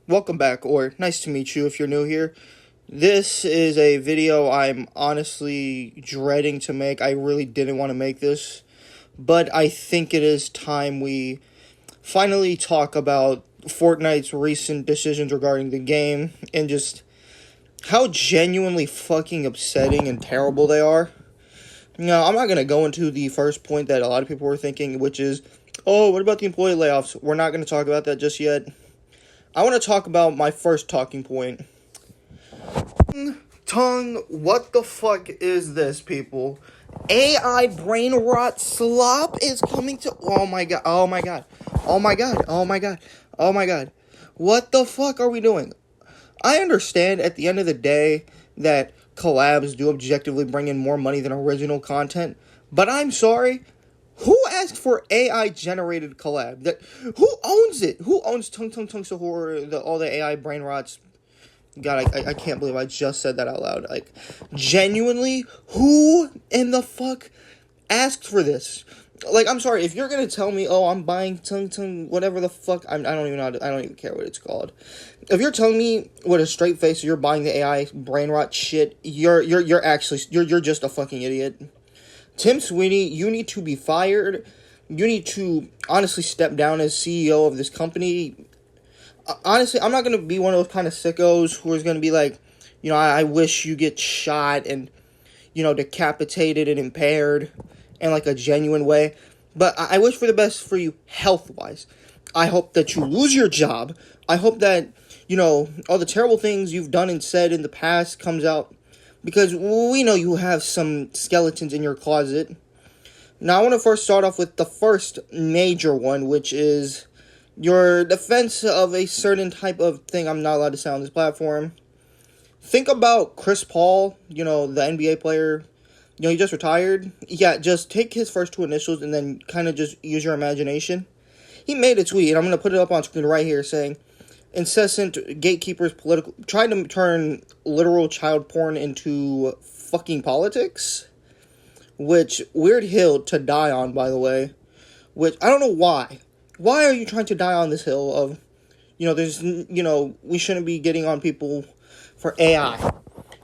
Welcome back, or nice to meet you if you're new here. This is a video I'm honestly dreading to make. I really didn't want to make this, but I think it is time we finally talk about Fortnite's recent decisions regarding the game and just how genuinely fucking upsetting and terrible they are. Now, I'm not going to go into the first point that a lot of people were thinking, which is, oh, what about the employee layoffs? We're not going to talk about that just yet. I want to talk about my first talking point. Tongue, what the fuck is this, people? AI brain rot slop is coming to... Oh my god, oh my god, oh my god, oh my god, oh my god. What the fuck are we doing? I understand at the end of the day that collabs do objectively bring in more money than original content, but I'm sorry... Who asked for AI-generated collab? Who owns it? Who owns Tung Sahur, all the AI brain rots? God, I can't believe I just said that out loud. Like, genuinely, who in the fuck asked for this? Like, I'm sorry, if you're gonna tell me, oh, I'm buying Tung, whatever the fuck, I don't even care what it's called. If you're telling me with a straight face you're buying the AI brain rot shit, you're just a fucking idiot. Tim Sweeney, you need to be fired. You need to honestly step down as CEO of this company. Honestly, I'm not going to be one of those kind of sickos who is going to be like, I wish you get shot and, decapitated and impaired in like a genuine way. But I wish for the best for you health-wise. I hope that you lose your job. I hope that, all the terrible things you've done and said in the past comes out. Because we know you have some skeletons in your closet. Now, I want to first start off with the first major one, which is your defense of a certain type of thing I'm not allowed to say on this platform. Think about Chris Paul, the NBA player. He just retired. Yeah, just take his first two initials and then kind of just use your imagination. He made a tweet, and I'm going to put it up on screen right here, saying... incessant gatekeepers trying to turn literal child porn into fucking politics, which weird hill to die on, by the way, which I don't know why are you trying to die on this hill of, we shouldn't be getting on people for AI,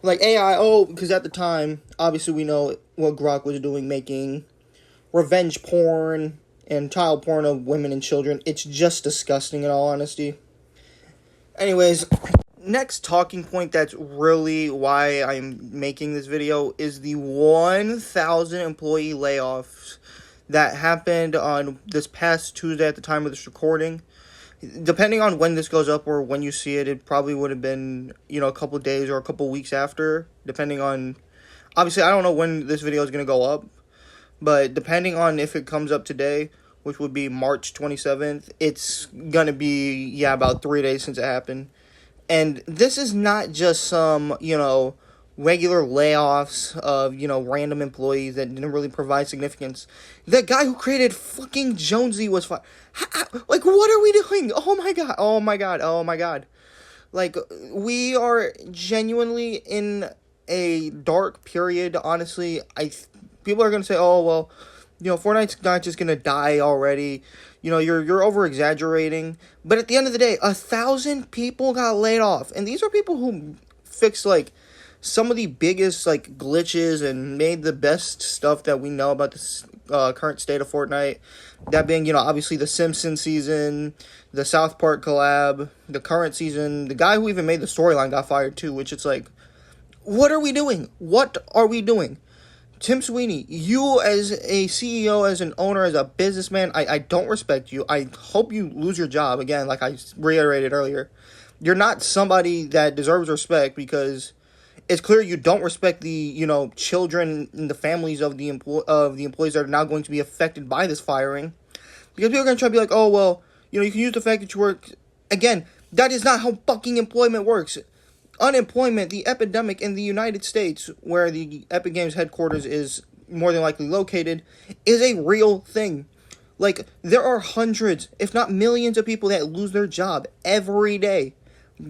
because at the time, obviously we know what Grok was doing, making revenge porn and child porn of women and children. It's just disgusting in all honesty. Anyways, next talking point that's really why I'm making this video is the 1,000 employee layoffs that happened on this past Tuesday at the time of this recording. Depending on when this goes up or when you see it, it probably would have been, a couple days or a couple weeks after, depending on... Obviously, I don't know when this video is going to go up, but depending on if it comes up today... which would be March 27th, it's going to be, about 3 days since it happened. And this is not just some, regular layoffs of, random employees that didn't really provide significance. The guy who created fucking Jonesy was fired. Like, what are we doing? Oh my god, oh my god, oh my god. Like, we are genuinely in a dark period, honestly. People are going to say, oh, well... Fortnite's not just gonna die already. You're over-exaggerating. But at the end of the day, 1,000 people got laid off. And these are people who fixed, some of the biggest, glitches and made the best stuff that we know about the current state of Fortnite. That being, obviously the Simpsons season, the South Park collab, the current season. The guy who even made the storyline got fired, too, which it's like, what are we doing? What are we doing? Tim Sweeney, you as a CEO, as an owner, as a businessman, I don't respect you. I hope you lose your job. Again, like I reiterated earlier, you're not somebody that deserves respect because it's clear you don't respect the, children and the families of the employees that are now going to be affected by this firing. Because people are going to try to be like, oh, well, you can use the fact that you work. Again, that is not how fucking employment works. Unemployment, the epidemic in the United States, where the Epic Games headquarters is more than likely located, is a real thing. Like, there are hundreds, if not millions of people that lose their job every day.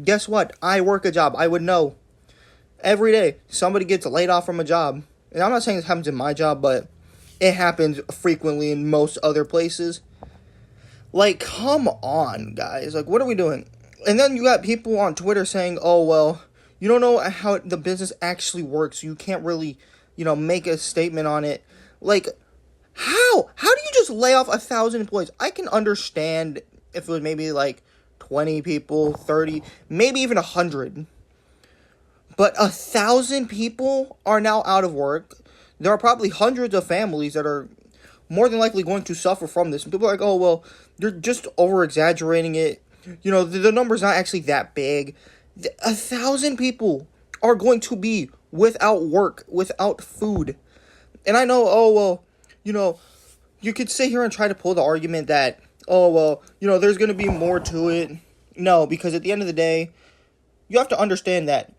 Guess what? I work a job. I would know. Every day, somebody gets laid off from a job. And I'm not saying this happens in my job, but it happens frequently in most other places. Like, come on, guys. Like, what are we doing? And then you got people on Twitter saying, oh, well, you don't know how the business actually works. You can't really, make a statement on it. Like, how? How do you just lay off 1,000 employees? I can understand if it was maybe like 20 people, 30, maybe even 100. But 1,000 people are now out of work. There are probably hundreds of families that are more than likely going to suffer from this. And people are like, oh, well, you're just over-exaggerating it. The number's not actually that big. 1,000 people are going to be without work, without food. And I know, oh, well, you could sit here and try to pull the argument that, oh, well, there's going to be more to it. No, because at the end of the day, you have to understand that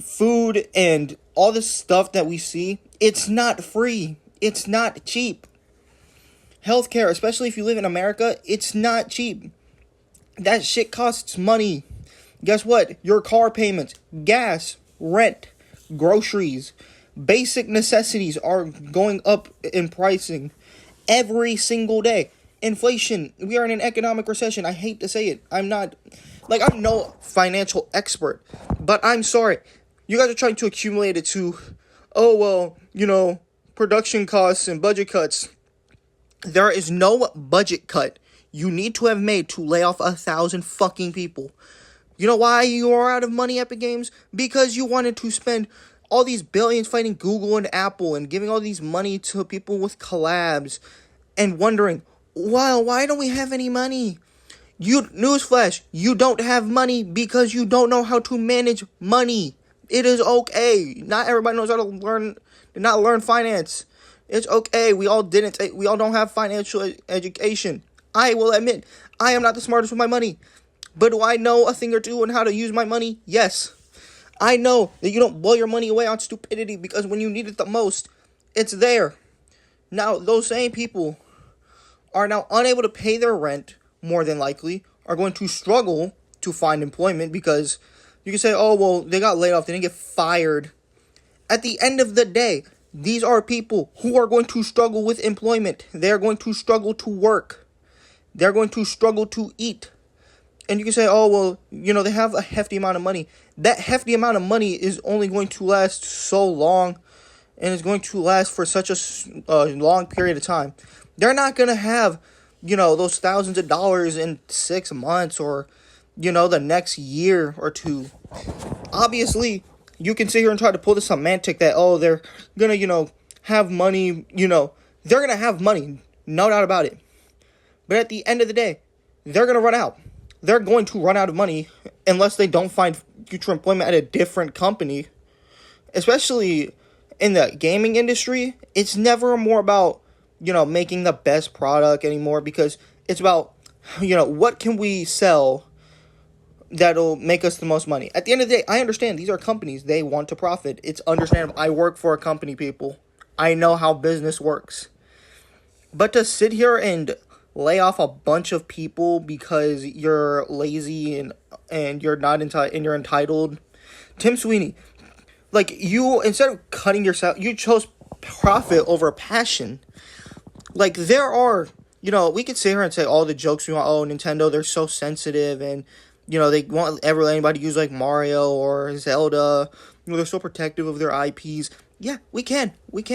food and all this stuff that we see, it's not free. It's not cheap. Healthcare, especially if you live in America, it's not cheap. That shit costs money. Guess what? Your car payments, gas, rent, groceries, basic necessities are going up in pricing every single day. Inflation. We are in an economic recession. I hate to say it. I'm no financial expert, but I'm sorry. You guys are trying to accumulate it to, oh, well, production costs and budget cuts. There is no budget cut you need to have made to lay off 1,000 fucking people. You know why you are out of money, Epic Games? Because you wanted to spend all these billions fighting Google and Apple and giving all these money to people with collabs and wondering, wow, why don't we have any money? Newsflash, you don't have money because you don't know how to manage money. It is okay. Not everybody knows how to learn finance. It's okay. We all don't have financial education. I will admit, I am not the smartest with my money. But do I know a thing or two on how to use my money? Yes. I know that you don't blow your money away on stupidity because when you need it the most, it's there. Now, those same people are now unable to pay their rent, more than likely, are going to struggle to find employment because you can say, oh, well, they got laid off, they didn't get fired. At the end of the day, these are people who are going to struggle with employment. They're going to struggle to work. They're going to struggle to eat. And you can say, oh, well, they have a hefty amount of money. That hefty amount of money is only going to last so long, and it's going to last for such a long period of time. They're not going to have, those thousands of dollars in 6 months or, the next year or two. Obviously, you can sit here and try to pull the semantic that, oh, they're going to, have money, they're going to have money, no doubt about it. But at the end of the day, they're going to run out. They're going to run out of money unless they don't find future employment at a different company. Especially in the gaming industry, it's never more about, making the best product anymore because it's about, what can we sell that'll make us the most money. At the end of the day, I understand these are companies. They want to profit. It's understandable. I work for a company, people. I know how business works. But to sit here and lay off a bunch of people because you're lazy and you're not entitled. Tim Sweeney, you, instead of cutting yourself, you chose profit over passion. There are, we could sit here and say all the jokes we want. Oh, Nintendo, they're so sensitive and, they won't ever let anybody use Mario or Zelda. They're so protective of their IPs. Yeah, we can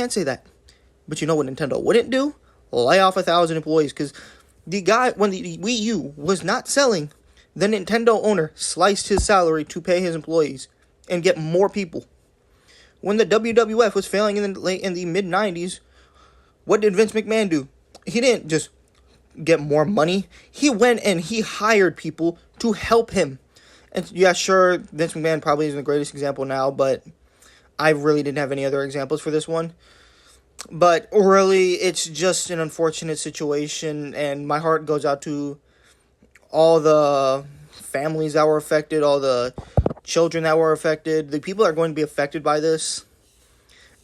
say that. But you know what Nintendo wouldn't do? Lay off 1,000 employees, because the guy, when the Wii U was not selling, the Nintendo owner sliced his salary to pay his employees and get more people. When the WWF was failing in the mid-90s, what did Vince McMahon do? He didn't just get more money. He went and he hired people to help him. And yeah, sure, Vince McMahon probably isn't the greatest example now, but I really didn't have any other examples for this one. But really, it's just an unfortunate situation, and my heart goes out to all the families that were affected, all the children that were affected, the people that are going to be affected by this.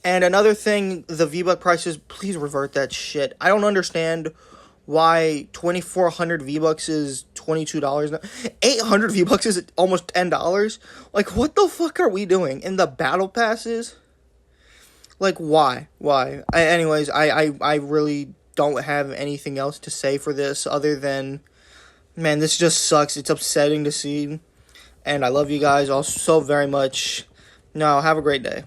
And another thing, the V-Buck prices, please revert that shit. I don't understand why 2,400 V-Bucks is $22 now. 800 V-Bucks is almost $10. What the fuck are we doing? And the battle passes? Why? Anyways, I really don't have anything else to say for this other than, man, this just sucks. It's upsetting to see. And I love you guys all so very much. No, have a great day.